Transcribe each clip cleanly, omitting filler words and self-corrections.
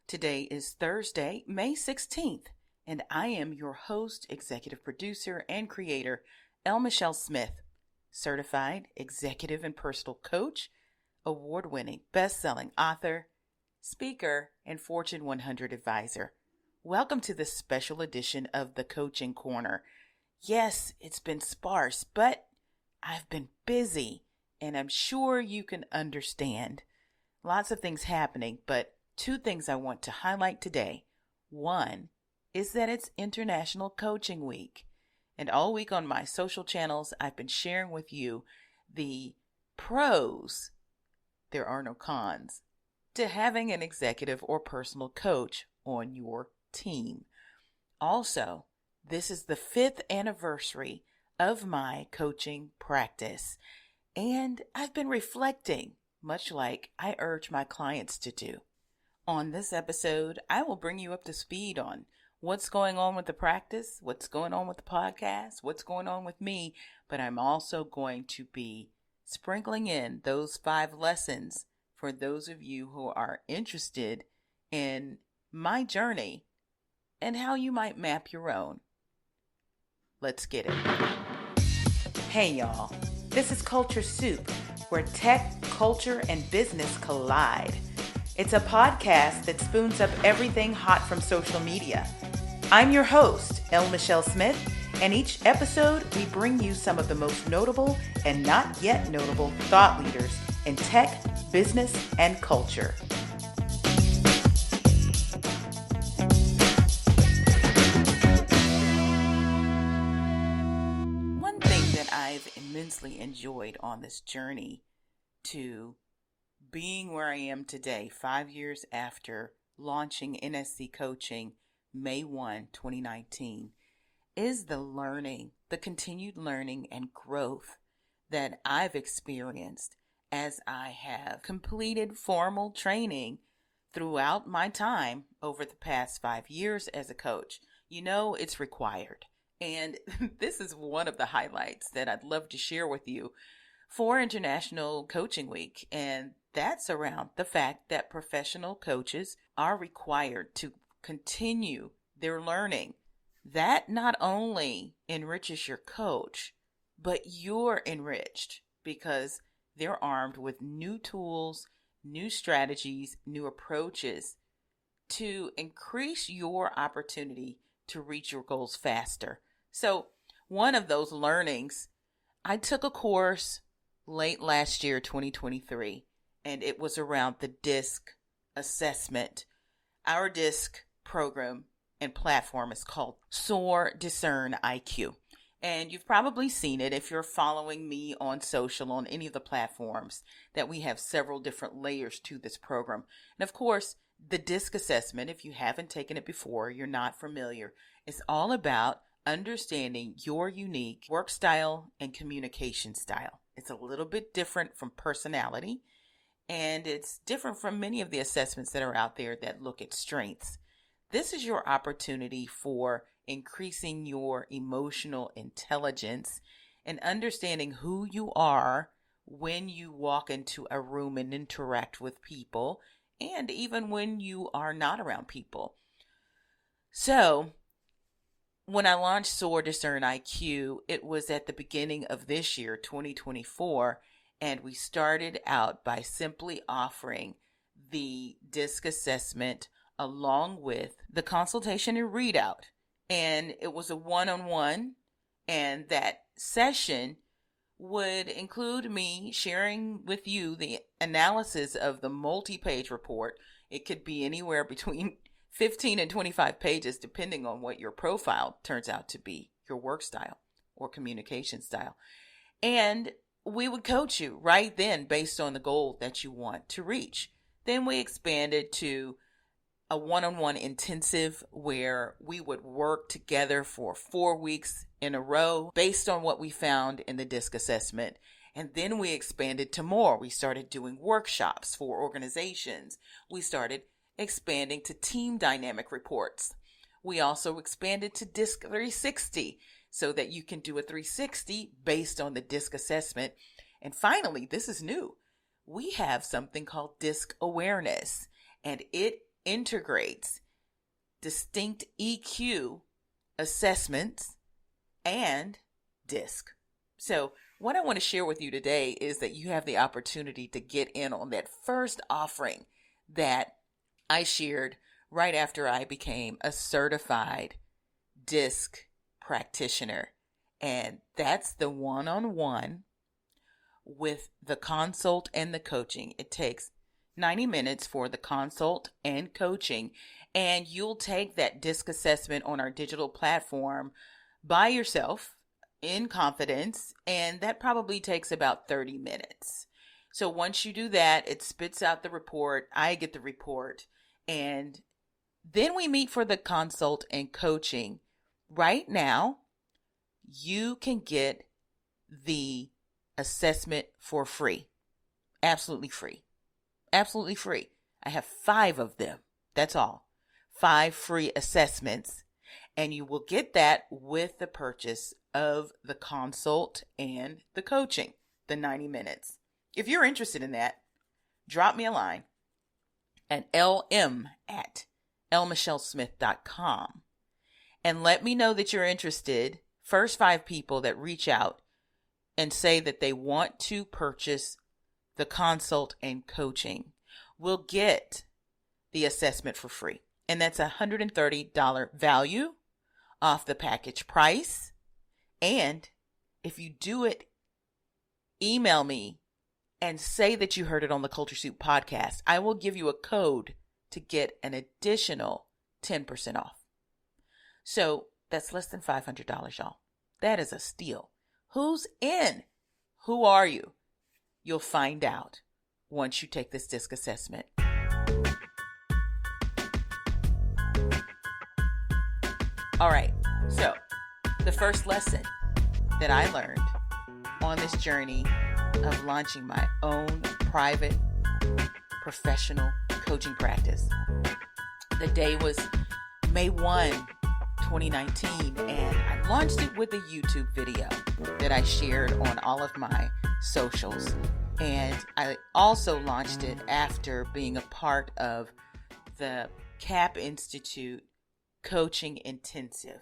Today is Thursday, May 16th, and I am your host, executive producer, and creator, L. Michelle Smith, certified executive and personal coach, award-winning, best-selling author, speaker, and Fortune 100 advisor. Welcome to this special edition of the Coaching Corner. Yes, it's been sparse, but I've been busy, and I'm sure you can understand. Lots of things happening, but two things I want to highlight today. One is that it's International Coaching Week. And all week on my social channels, I've been sharing with you the pros, there are no cons, to having an executive or personal coach on your team. Also, this is the 5th anniversary of my coaching practice. And I've been reflecting, much like I urge my clients to do. On this episode, I will bring you up to speed on what's going on with the practice, what's going on with the podcast, what's going on with me, but I'm also going to be sprinkling in those 5 lessons for those of you who are interested in my journey and how you might map your own. Let's get it. Hey y'all, this is Culture Soup, where tech, culture, and business collide. It's a podcast that spoons up everything hot from social media. I'm your host, L. Michelle Smith, and each episode we bring you some of the most notable and not yet notable thought leaders in tech, business, and culture. One thing that I've immensely enjoyed on this journey to being where I am today, 5 years after launching NSC Coaching May 1, 2019, is the continued learning and growth that I've experienced as I have completed formal training throughout my time over the past 5 years as a coach. You know, it's required. And this is one of the highlights that I'd love to share with you for International Coaching Week. And that's around the fact that professional coaches are required to continue their learning. That not only enriches your coach, but you're enriched because they're armed with new tools, new strategies, new approaches to increase your opportunity to reach your goals faster. So one of those learnings, I took a course late last year, 2023, and it was around the DISC assessment. Our DISC program and platform is called Soar, Discern, IQ. And you've probably seen it if you're following me on social, on any of the platforms, that we have several different layers to this program. And of course, the DISC assessment, if you haven't taken it before, you're not familiar, is all about understanding your unique work style and communication style. It's a little bit different from personality, and it's different from many of the assessments that are out there that look at strengths. This is your opportunity for increasing your emotional intelligence and understanding who you are when you walk into a room and interact with people, and even when you are not around people. So, when I launched Soar, Discern, IQ, it was at the beginning of this year, 2024, and we started out by simply offering the DISC assessment along with the consultation and readout. And it was a one-on-one, and that session would include me sharing with you the analysis of the multi-page report. It could be anywhere between 15 and 25 pages, depending on what your profile turns out to be, your work style or communication style. And we would coach you right then based on the goal that you want to reach. Then we expanded to a one-on-one intensive where we would work together for 4 weeks in a row based on what we found in the DISC assessment. And then we expanded to more. We started doing workshops for organizations. We started expanding to team dynamic reports. We also expanded to DISC 360 so that you can do a 360 based on the DISC assessment. And finally, this is new. We have something called DISC awareness, and it integrates distinct EQ assessments and DISC. So what I want to share with you today is that you have the opportunity to get in on that first offering that I shared right after I became a certified DISC practitioner. And that's the one-on-one with the consult and the coaching. It takes 90 minutes for the consult and coaching, and you'll take that DISC assessment on our digital platform by yourself in confidence, and that probably takes about 30 minutes. So once you do that, it spits out the report. I get the report, and then we meet for the consult and coaching. Right now, you can get the assessment for free. Absolutely free. Absolutely free. I have 5 of them. That's all. 5 free assessments. And you will get that with the purchase of the consult and the coaching, the 90 minutes. If you're interested in that, drop me a line at lm@lmichellesmith.com and let me know that you're interested. First 5 people that reach out and say that they want to purchase the consult and coaching will get the assessment for free. And that's a $130 value off the package price. And if you do it, email me and say that you heard it on the Culture Soup podcast. I will give you a code to get an additional 10% off. So that's less than $500, y'all. That is a steal. Who's in? Who are you? You'll find out once you take this DISC assessment. All right, so the first lesson that I learned on this journey of launching my own private professional coaching practice. The day was May 1, 2019, and I launched it with a YouTube video that I shared on all of my socials. And I also launched it after being a part of the CAP Institute Coaching Intensive.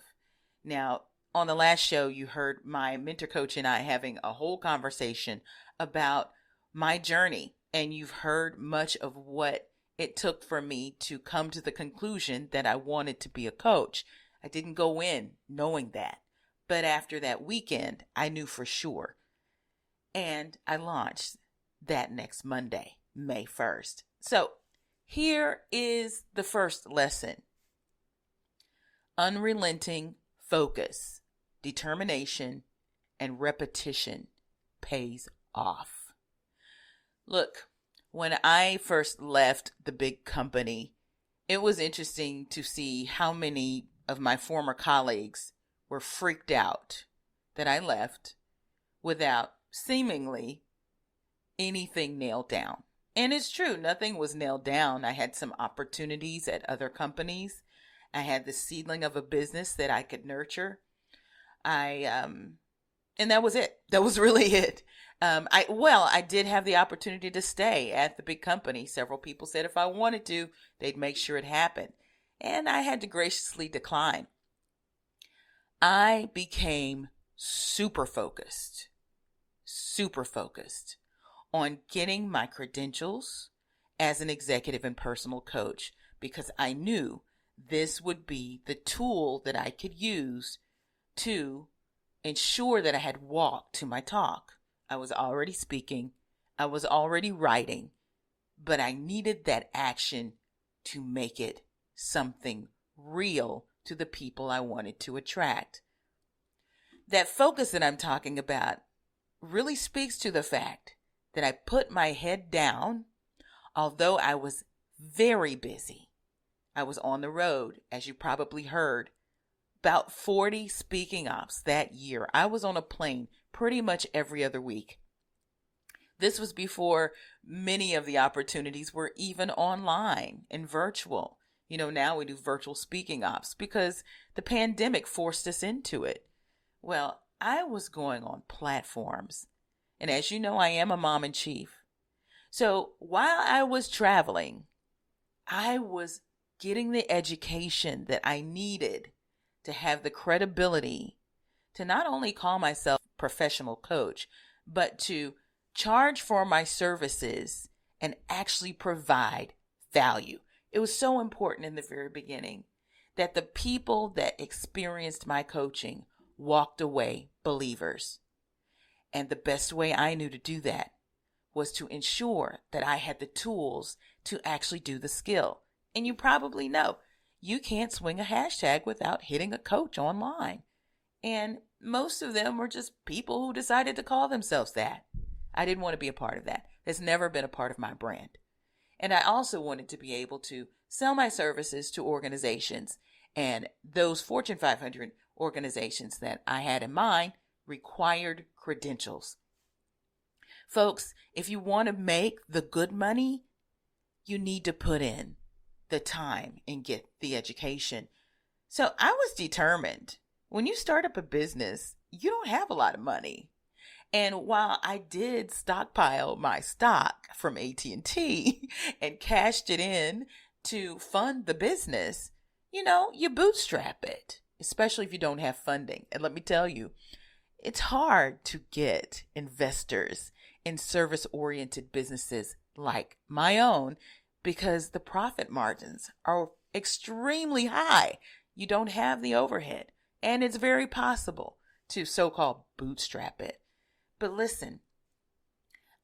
Now, on the last show, you heard my mentor coach and I having a whole conversation about my journey, and you've heard much of what it took for me to come to the conclusion that I wanted to be a coach. I didn't go in knowing that, but after that weekend, I knew for sure. And I launched that next Monday, May 1st. So here is the first lesson. Unrelenting focus, determination, and repetition pays off. Look, when I first left the big company, it was interesting to see how many of my former colleagues were freaked out that I left without seemingly anything nailed down. And it's true, nothing was nailed down. I had some opportunities at other companies. I had the seedling of a business that I could nurture. And that was it. That was really it. I did have the opportunity to stay at the big company. Several people said if I wanted to, they'd make sure it happened. And I had to graciously decline. I became super focused on getting my credentials as an executive and personal coach, because I knew this would be the tool that I could use to ensure that I had walked to my talk. I was already speaking, I was already writing, but I needed that action to make it something real to the people I wanted to attract. That focus that I'm talking about really speaks to the fact that I put my head down, although I was very busy. I was on the road, as you probably heard, about 40 speaking ops that year. I was on a plane pretty much every other week. This was before many of the opportunities were even online and virtual. You know, now we do virtual speaking ops because the pandemic forced us into it. Well, I was going on platforms. And as you know, I am a mom in chief. So while I was traveling, I was getting the education that I needed to have the credibility to not only call myself a professional coach, but to charge for my services and actually provide value. It was so important in the very beginning that the people that experienced my coaching walked away believers. And the best way I knew to do that was to ensure that I had the tools to actually do the skill. And you probably know, you can't swing a hashtag without hitting a coach online. And most of them were just people who decided to call themselves that. I didn't want to be a part of that. It's never been a part of my brand. And I also wanted to be able to sell my services to organizations. And those Fortune 500 organizations that I had in mind required credentials. Folks, if you want to make the good money, you need to put in the time and get the education. So I was determined. When you start up a business, you don't have a lot of money. And while I did stockpile my stock from AT&T and cashed it in to fund the business, you bootstrap it, especially if you don't have funding. And let me tell you, it's hard to get investors in service-oriented businesses like my own because the profit margins are extremely high. You don't have the overhead, and it's very possible to so-called bootstrap it. But listen,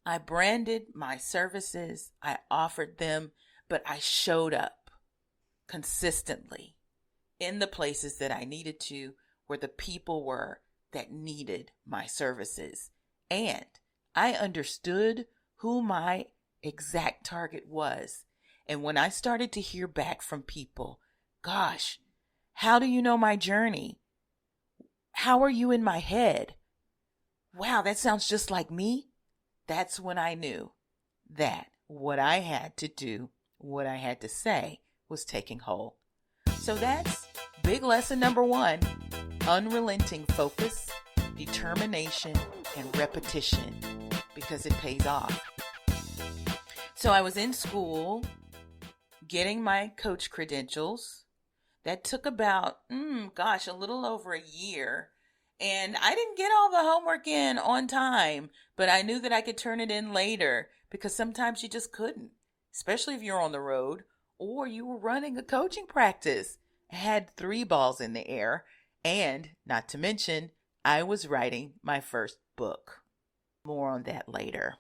I branded my services, I offered them, but I showed up consistently in the places that I needed to, where the people were that needed my services. And I understood who my exact target was. And when I started to hear back from people, gosh, how do you know my journey? How are you in my head? Wow, that sounds just like me. That's when I knew that what I had to do, what I had to say was taking hold. So that's big lesson number 1, unrelenting focus, determination, and repetition, because it pays off. So I was in school getting my coach credentials. That took about, a little over a year. And I didn't get all the homework in on time, but I knew that I could turn it in later because sometimes you just couldn't, especially if you're on the road or you were running a coaching practice. I had 3 balls in the air, and not to mention, I was writing my first book. More on that later.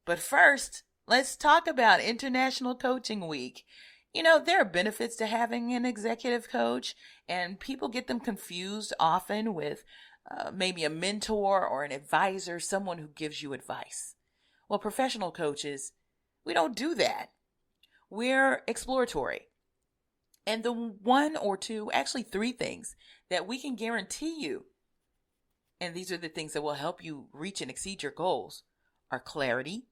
But first, let's talk about International Coaching Week. There are benefits to having an executive coach, and people get them confused often with maybe a mentor or an advisor, someone who gives you advice. Well, professional coaches, we don't do that. We're exploratory. And the 1 or 2, actually 3 things that we can guarantee you, and these are the things that will help you reach and exceed your goals, are clarity,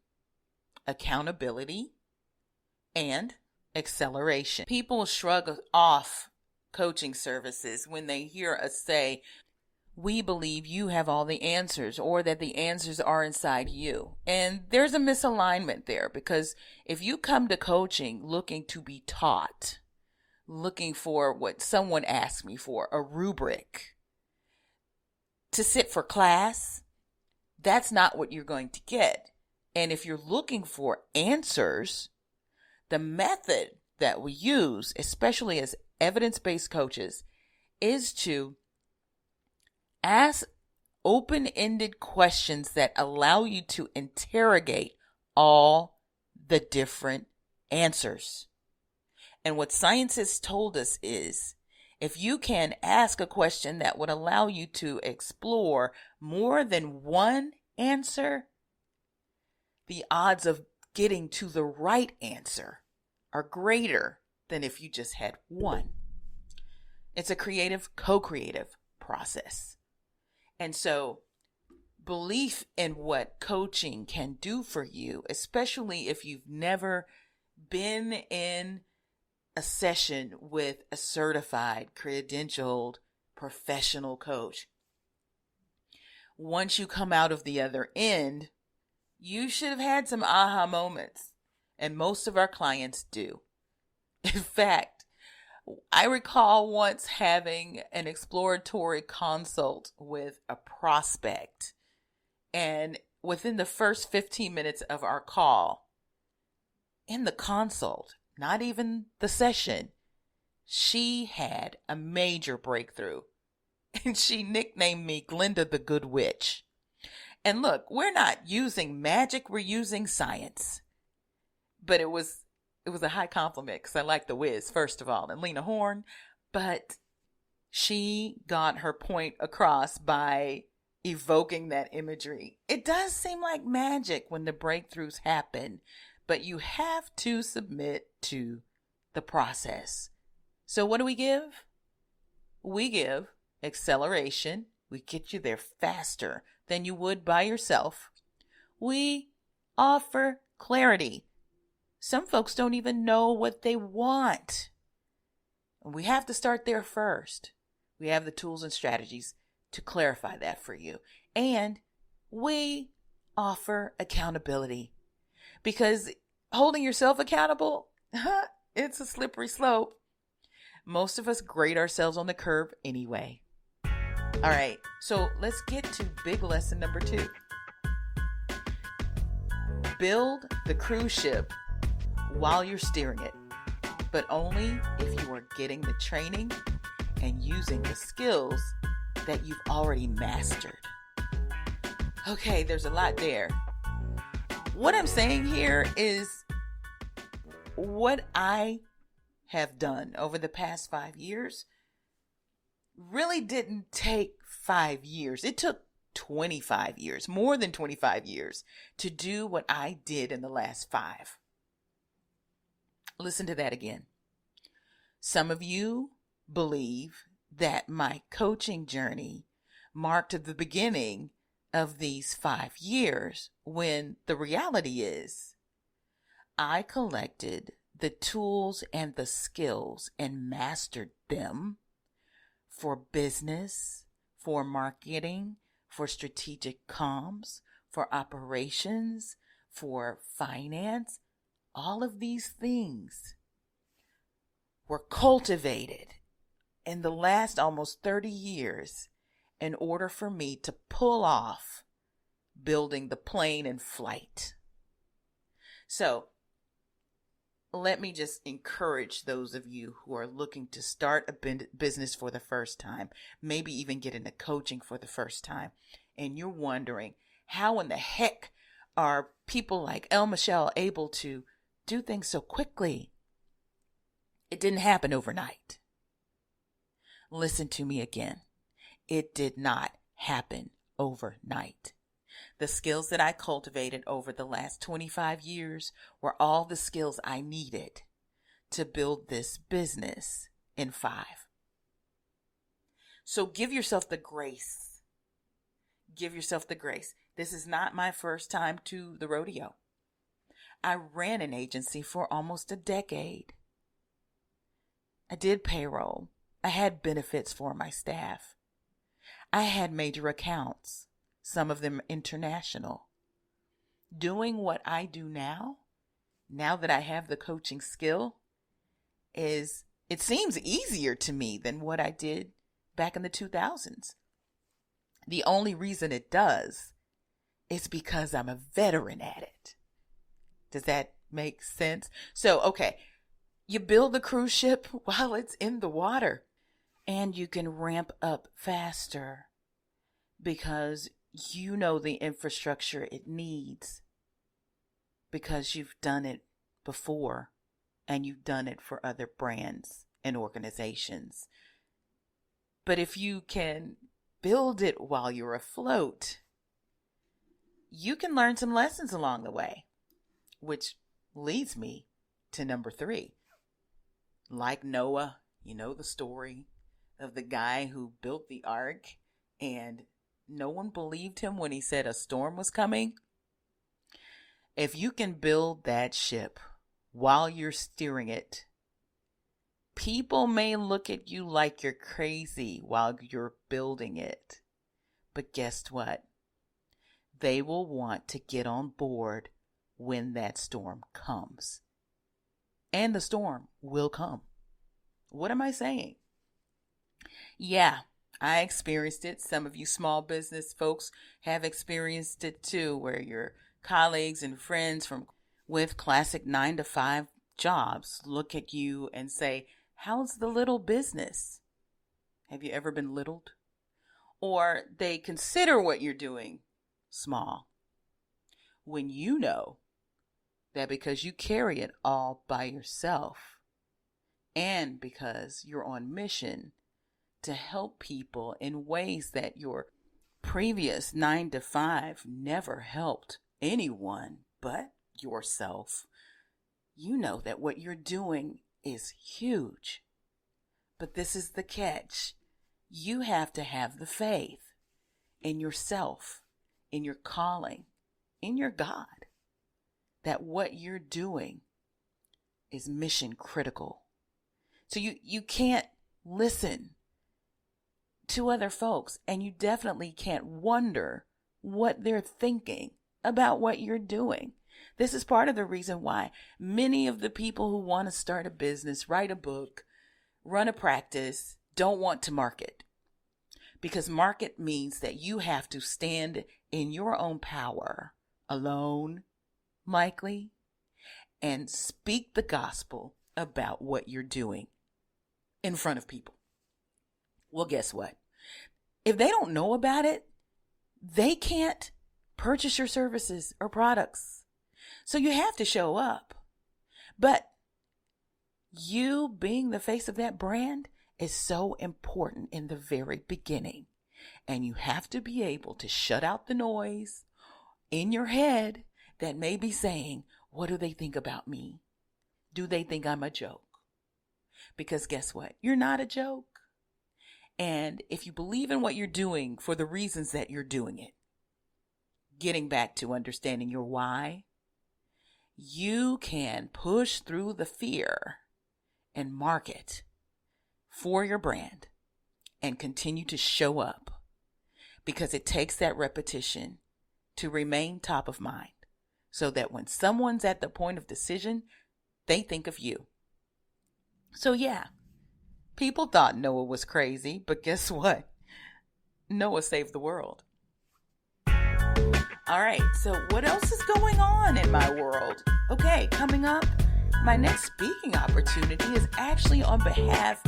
accountability, and acceleration. People shrug off coaching services when they hear us say, we believe you have all the answers, or that the answers are inside you. And there's a misalignment there, because if you come to coaching looking to be taught, looking for what someone asked me for, a rubric to sit for class, that's not what you're going to get. And if you're looking for answers, the method that we use, especially as evidence-based coaches, is to ask open-ended questions that allow you to interrogate all the different answers. And what science has told us is, if you can ask a question that would allow you to explore more than one answer, the odds of getting to the right answer are greater than if you just had one. It's a creative, co-creative process. And so belief in what coaching can do for you, especially if you've never been in a session with a certified, credentialed, professional coach. Once you come out of the other end, you should have had some aha moments. And most of our clients do. In fact, I recall once having an exploratory consult with a prospect, and within the first 15 minutes of our call, in the consult, not even the session, she had a major breakthrough. And she nicknamed me Glinda the Good Witch. And look, we're not using magic, we're using science. But it was a high compliment because I like the whiz, first of all, and Lena Horne. But she got her point across by evoking that imagery. It does seem like magic when the breakthroughs happen, but you have to submit to the process. So what do we give? We give acceleration. We get you there faster than you would by yourself. We offer clarity. Some folks don't even know what they want. We have to start there first. We have the tools and strategies to clarify that for you. And we offer accountability, because holding yourself accountable, it's a slippery slope. Most of us grade ourselves on the curve anyway. All right, so let's get to big lesson number 2. Build the cruise ship while you're steering it, but only if you are getting the training and using the skills that you've already mastered. Okay, there's a lot there. What I'm saying here is what I have done over the past 5 years really didn't take 5 years. It took 25 years, more than 25 years, to do what I did in the last 5. Listen to that again. Some of you believe that my coaching journey marked the beginning of these 5 years, when the reality is I collected the tools and the skills and mastered them for business, for marketing, for strategic comms, for operations, for finance. All of these things were cultivated in the last almost 30 years in order for me to pull off building the plane in flight. So let me just encourage those of you who are looking to start a business for the first time, maybe even get into coaching for the first time, and you're wondering, how in the heck are people like El Michelle able to do things so quickly? It didn't happen overnight. Listen to me again. It did not happen overnight. The skills that I cultivated over the last 25 years were all the skills I needed to build this business in 5. So give yourself the grace. Give yourself the grace. This is not my first time to the rodeo. I ran an agency for almost a decade. I did payroll. I had benefits for my staff. I had major accounts, some of them international. Doing what I do now that I have the coaching skill, it seems easier to me than what I did back in the 2000s. The only reason it does is because I'm a veteran at it. Does that make sense? So, okay, you build the cruise ship while it's in the water, and you can ramp up faster because you know the infrastructure it needs, because you've done it before and you've done it for other brands and organizations. But if you can build it while you're afloat, you can learn some lessons along the way, which leads me to number 3. Like Noah, you know the story of the guy who built the ark and no one believed him when he said a storm was coming. If you can build that ship while you're steering it, people may look at you like you're crazy while you're building it. But guess what? They will want to get on board when that storm comes. And the storm will come. What am I saying? Yeah, I experienced it. Some of you small business folks have experienced it too, where your colleagues and friends from with classic 9 to 5 jobs look at you and say, "How's the little business?" Have you ever been littled? Or they consider what you're doing small when you know that because you carry it all by yourself and because you're on mission to help people in ways that your previous 9 to 5 never helped anyone but yourself, you know that what you're doing is huge. But this is the catch. You have to have the faith in yourself, in your calling, in your God, that what you're doing is mission critical. So you can't listen to other folks, and you definitely can't wonder what they're thinking about what you're doing. This is part of the reason why many of the people who want to start a business, write a book, run a practice, don't want to market. Because market means that you have to stand in your own power, alone, likely, and speak the gospel about what you're doing in front of people. Well, guess what? If they don't know about it, they can't purchase your services or products. So you have to show up. But you being the face of that brand is so important in the very beginning. And you have to be able to shut out the noise in your head that may be saying, what do they think about me? Do they think I'm a joke? Because guess what? You're not a joke. And if you believe in what you're doing for the reasons that you're doing it, getting back to understanding your why, you can push through the fear and market for your brand and continue to show up, because it takes that repetition to remain top of mind so that when someone's at the point of decision, they think of you. So yeah, people thought Noah was crazy, but guess what? Noah saved the world. All right, so what else is going on in my world? Okay, coming up, my next speaking opportunity is actually on behalf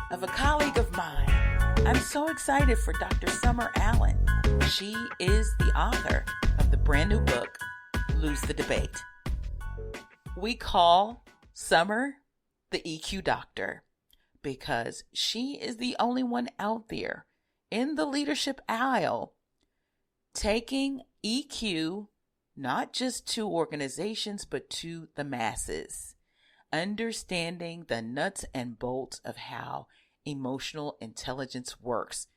of a colleague of mine. I'm so excited for Dr. Summer Allen. She is the author of the brand new book, Lose the Debate. We call Summer the EQ doctor because she is the only one out there in the leadership aisle taking EQ not just to organizations but to the masses, understanding the nuts and bolts of how emotional intelligence works.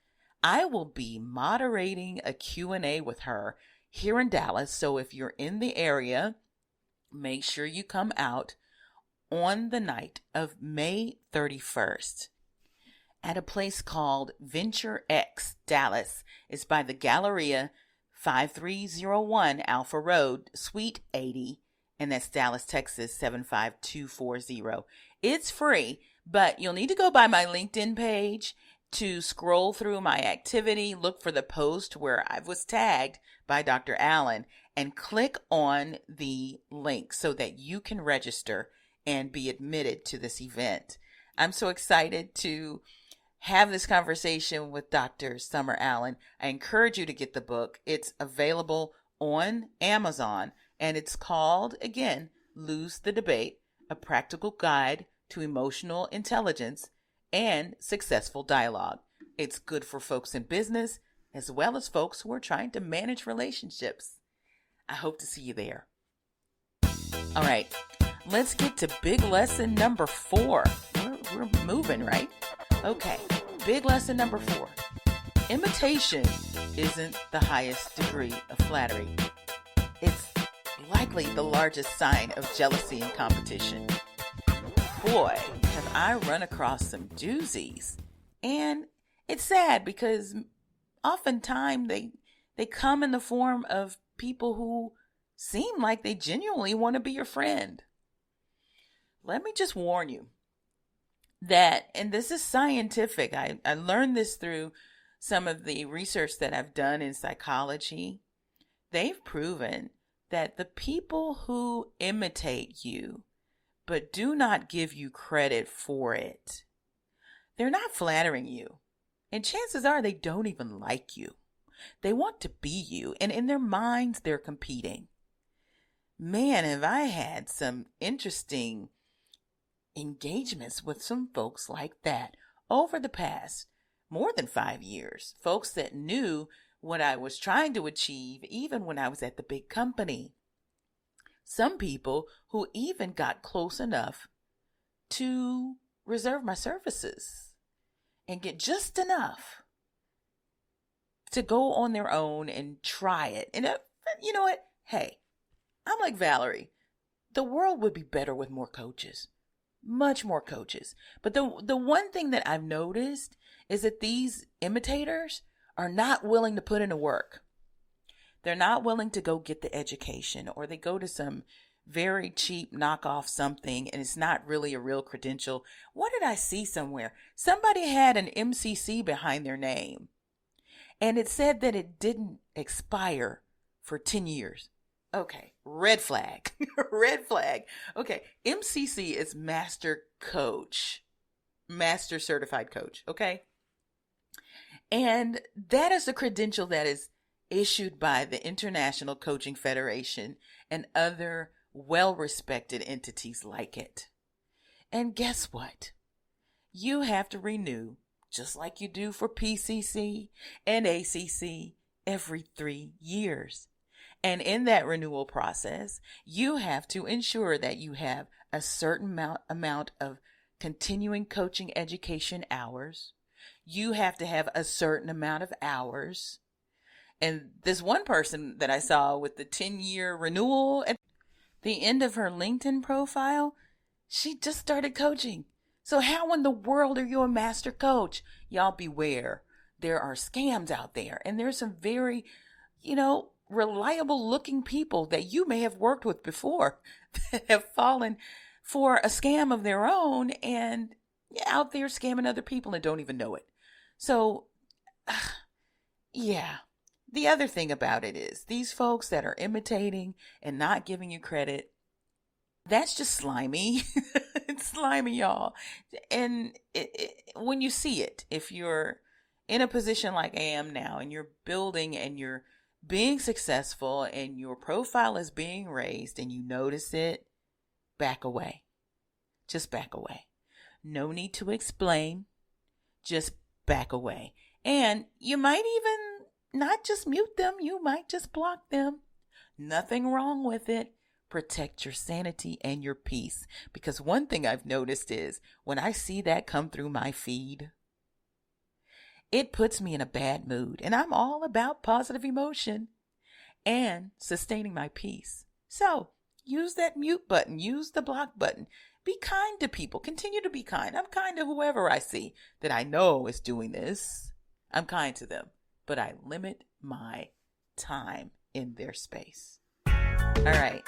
I will be moderating a Q&A with her here in Dallas, so if you're in the area, make sure you come out on the night of May 31st at a place called Venture X Dallas. It's by the Galleria, 5301 Alpha Road, Suite 80, and that's Dallas, Texas, 75240. It's free, but you'll need to go by my LinkedIn page to scroll through my activity, look for the post where I was tagged by Dr. Allen, and click on the link so that you can register and be admitted to this event. I'm so excited to have this conversation with Dr. Summer Allen. I encourage you to get the book. It's available on Amazon, and it's called, again, Lose the Debate, A Practical Guide to Emotional Intelligence and Successful Dialogue. It's good for folks in business as well as folks who are trying to manage relationships. I hope to see you there. All right, let's get to big lesson number 4. We're moving, right? Okay, big lesson number 4. Imitation isn't the highest degree of flattery. It's likely the largest sign of jealousy and competition. Boy, have I run across some doozies. And it's sad because oftentimes they come in the form of people who seem like they genuinely want to be your friend. Let me just warn you, that, and this is scientific, I learned this through some of the research that I've done in psychology. They've proven that the people who imitate you but do not give you credit for it, they're not flattering you. And chances are they don't even like you. They want to be you. And in their minds, they're competing. Man, have I had some interesting engagements with some folks like that over the past more than 5 years. Folks that knew what I was trying to achieve even when I was at the big company. Some people who even got close enough to reserve my services and get just enough to go on their own and try it. And you know what? Hey, I'm like Valerie. The world would be better with more coaches. Much more coaches. But the one thing that I've noticed is that these imitators are not willing to put in the work. They're not willing to go get the education, or they go to some very cheap knockoff something and it's not really a real credential. What did I see somewhere? Somebody had an MCC behind their name and it said that it didn't expire for 10 years. Okay, red flag. Red flag. Okay, MCC is Master Coach, Master Certified Coach, okay? And that is a credential that is issued by the International Coaching Federation and other well-respected entities like it. And guess what? You have to renew, just like you do for PCC and ACC, every 3 years. And in that renewal process, you have to ensure that you have a certain amount of continuing coaching education hours. You have to have a certain amount of hours. And this one person that I saw with the 10-year renewal at the end of her LinkedIn profile, she just started coaching. So how in the world are you a master coach? Y'all beware. There are scams out there. And there's some very, reliable looking people that you may have worked with before that have fallen for a scam of their own and out there scamming other people and don't even know it. So, yeah. The other thing about it is these folks that are imitating and not giving you credit, that's just slimy. It's slimy, y'all. And when you see it, if you're in a position like I am now and you're building and you're being successful and your profile is being raised and you notice it, back away. Just back away. No need to explain. Just back away. And you might even not just mute them. You might just block them. Nothing wrong with it. Protect your sanity and your peace. Because one thing I've noticed is when I see that come through my feed, it puts me in a bad mood. And I'm all about positive emotion and sustaining my peace. So use that mute button. Use the block button. Be kind to people. Continue to be kind. I'm kind to whoever I see that I know is doing this. I'm kind to them. But I limit my time in their space. All right.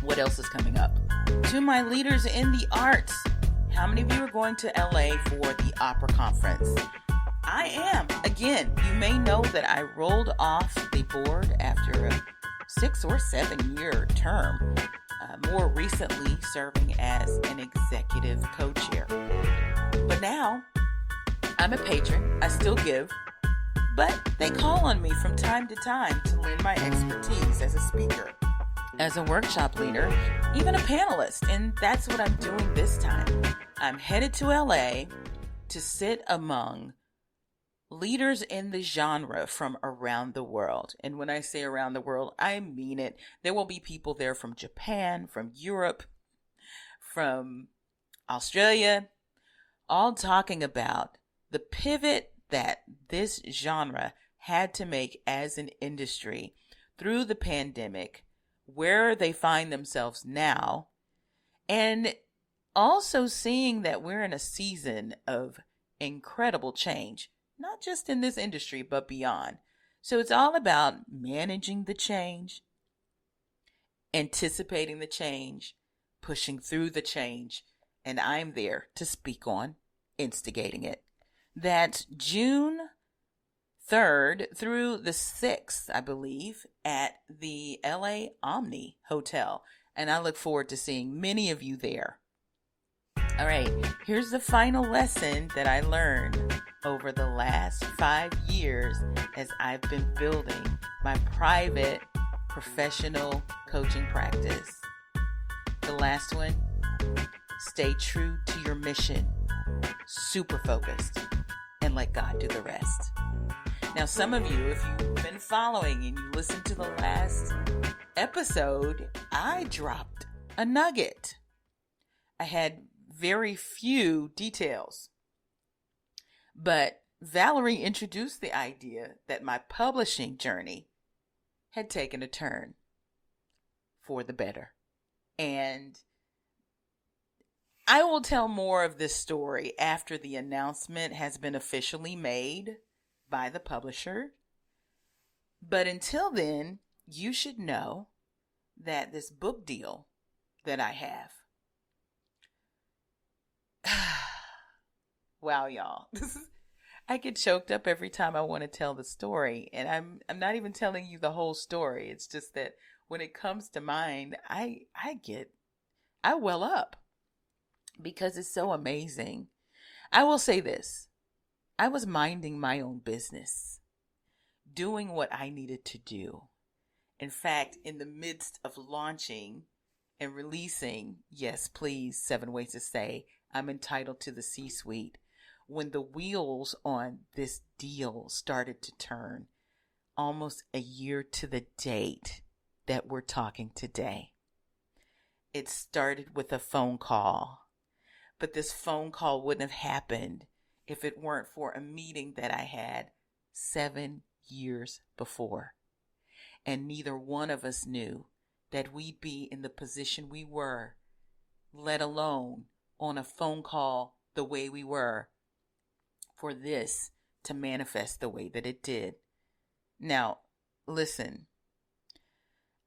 What else is coming up? To my leaders in the arts, how many of you are going to LA for the opera conference? I am. Again, you may know that I rolled off the board after a 6 or 7 year term, more recently serving as an executive co-chair. But now I'm a patron. I still give. But they call on me from time to time to lend my expertise as a speaker, as a workshop leader, even a panelist. And that's what I'm doing this time. I'm headed to LA to sit among leaders in the genre from around the world. And when I say around the world, I mean it. There will be people there from Japan, from Europe, from Australia, all talking about the pivot that this genre had to make as an industry through the pandemic, where they find themselves now, and also seeing that we're in a season of incredible change, not just in this industry, but beyond. So it's all about managing the change, anticipating the change, pushing through the change, and I'm there to speak on instigating it. That's June 3rd through the 6th, I believe, at the LA Omni Hotel. And I look forward to seeing many of you there. All right, here's the final lesson that I learned over the last 5 years as I've been building my private professional coaching practice. The last one, stay true to your mission, super focused, and let God do the rest. Now, some of you, if you've been following and you listened to the last episode, I dropped a nugget. I had very few details, but Valerie introduced the idea that my publishing journey had taken a turn for the better. And I will tell more of this story after the announcement has been officially made by the publisher. But until then, you should know that this book deal that I have, wow, y'all, I get choked up every time I want to tell the story, and I'm not even telling you the whole story. It's just that when it comes to mind, I well up because it's so amazing. I will say this. I was minding my own business, doing what I needed to do. In fact, in the midst of launching and releasing, yes, please, 7 Ways to Say I'm entitled to the C-suite, when the wheels on this deal started to turn, almost a year to the date that we're talking today. It started with a phone call, but this phone call wouldn't have happened if it weren't for a meeting that I had 7 years before. And neither one of us knew that we'd be in the position we were, let alone on a phone call the way we were, for this to manifest the way that it did. Now, listen,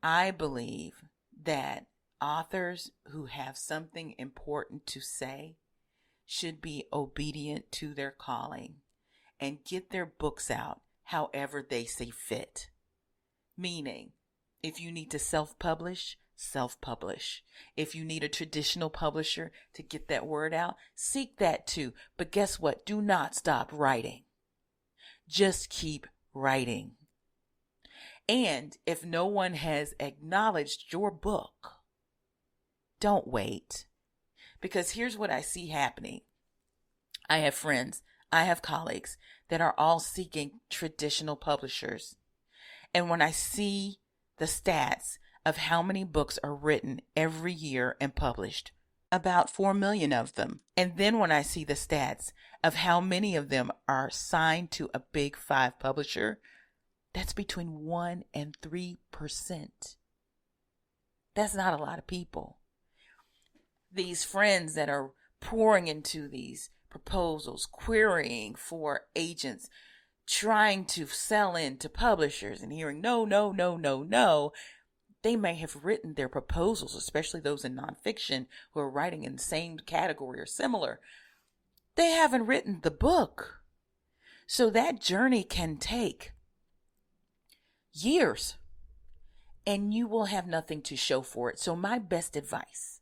I believe that authors who have something important to say should be obedient to their calling and get their books out however they see fit. Meaning, if you need to self-publish, self-publish. If you need a traditional publisher to get that word out, seek that too. But guess what? Do not stop writing. Just keep writing. And if no one has acknowledged your book, don't wait. Because here's what I see happening. I have friends, I have colleagues that are all seeking traditional publishers. And when I see the stats of how many books are written every year and published, about 4 million of them. And then when I see the stats of how many of them are signed to a big 5 publisher, that's between 1 and 3%. That's not a lot of people. These friends that are pouring into these proposals, querying for agents, trying to sell into publishers and hearing no, no, no, no, no. They may have written their proposals, especially those in nonfiction who are writing in the same category or similar. They haven't written the book. So that journey can take years and you will have nothing to show for it. So my best advice,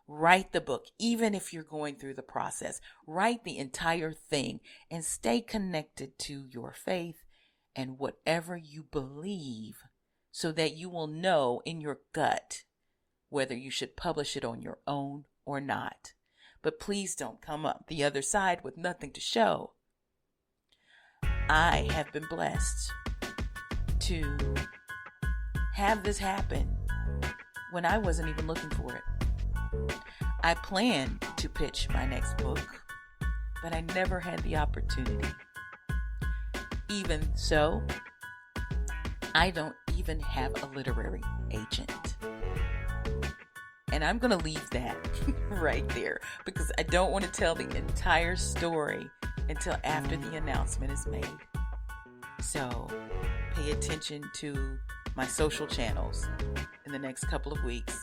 write the book, even if you're going through the process. Write the entire thing and stay connected to your faith and whatever you believe, so that you will know in your gut whether you should publish it on your own or not. But please don't come up the other side with nothing to show. I have been blessed to have this happen when I wasn't even looking for it. I planned to pitch my next book, but I never had the opportunity. Even so, I don't even have a literary agent. And I'm going to leave that right there because I don't want to tell the entire story until after the announcement is made. So pay attention to my social channels. In the next couple of weeks,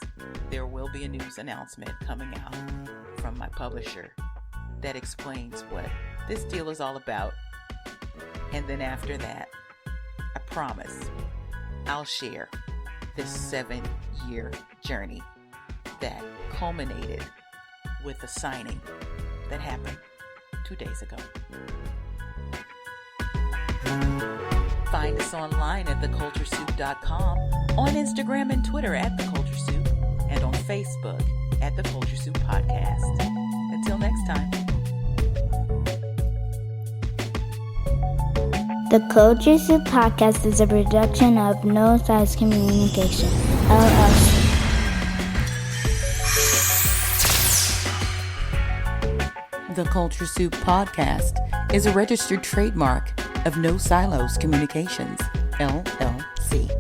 there will be a news announcement coming out from my publisher that explains what this deal is all about. And then after that, I promise I'll share this 7-year journey that culminated with a signing that happened 2 days ago. Find us online at theculturesoup.com, on Instagram and Twitter at The Culture Soup, and on Facebook at The Culture Soup Podcast. Until next time. The Culture Soup Podcast is a production of No Size Communication, LLC. The Culture Soup Podcast is a registered trademark of No Silos Communications, LLC.